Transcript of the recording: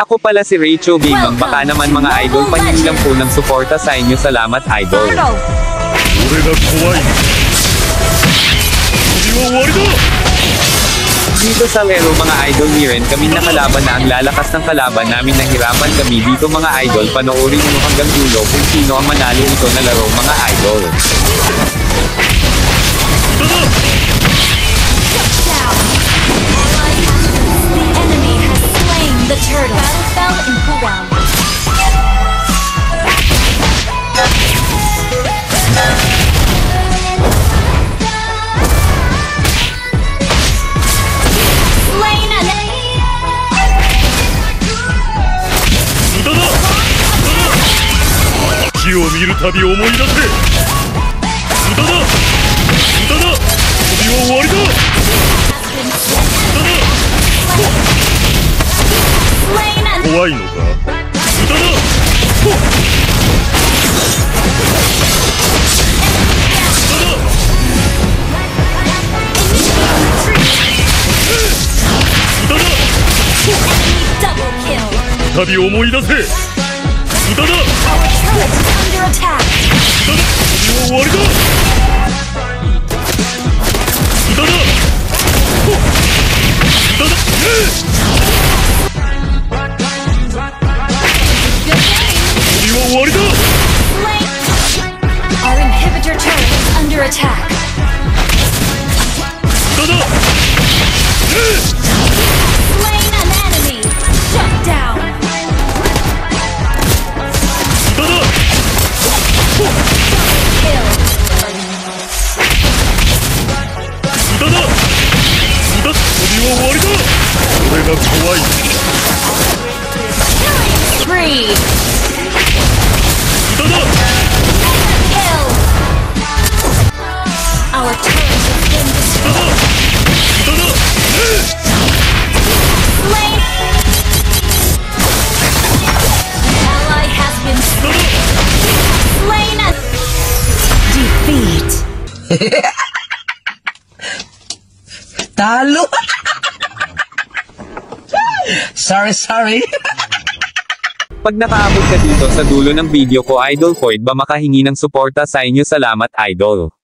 Ako pala si Rachel Gaming, baka naman mga idol pahingi lang po ng suporta sa inyo. Salamat idol. Dito sa laro mga idol, meron kami nakalaban na ang lalakas ng kalaban namin, nahirapan kami dito mga idol. Panoorin nyo hanggang dulo kung sino ang manalo ito na laro mga idol. The turtle. Battle spell in cooldown. Slain an enemy. 木を見るたび思い出せ。無駄だ。無駄だ。旅は終わりだ。無駄だ。怖いのか。無駄だ。旅を思い出せ。無駄だ。無駄だ。旅は終わりだ。無駄だ。無駄だ。終わりだ。 Our inhibitor turret is under attack. 無駄だ。Slain an enemy. Shut down. 無駄だ。 Kill. 無駄だ。無駄。旅は終わりだ。これが怖い。 Killing spree. 無駄だ。 Kill. Our turret has been 無駄だ。 destroyed. 無駄だ。Slain. An ally has been 無駄だ。 slain. Defeat. Talo. Sorry. Pag nakaabot ka dito sa dulo ng video ko idol, Koid ba makahingi ng suporta sa inyo? Salamat idol.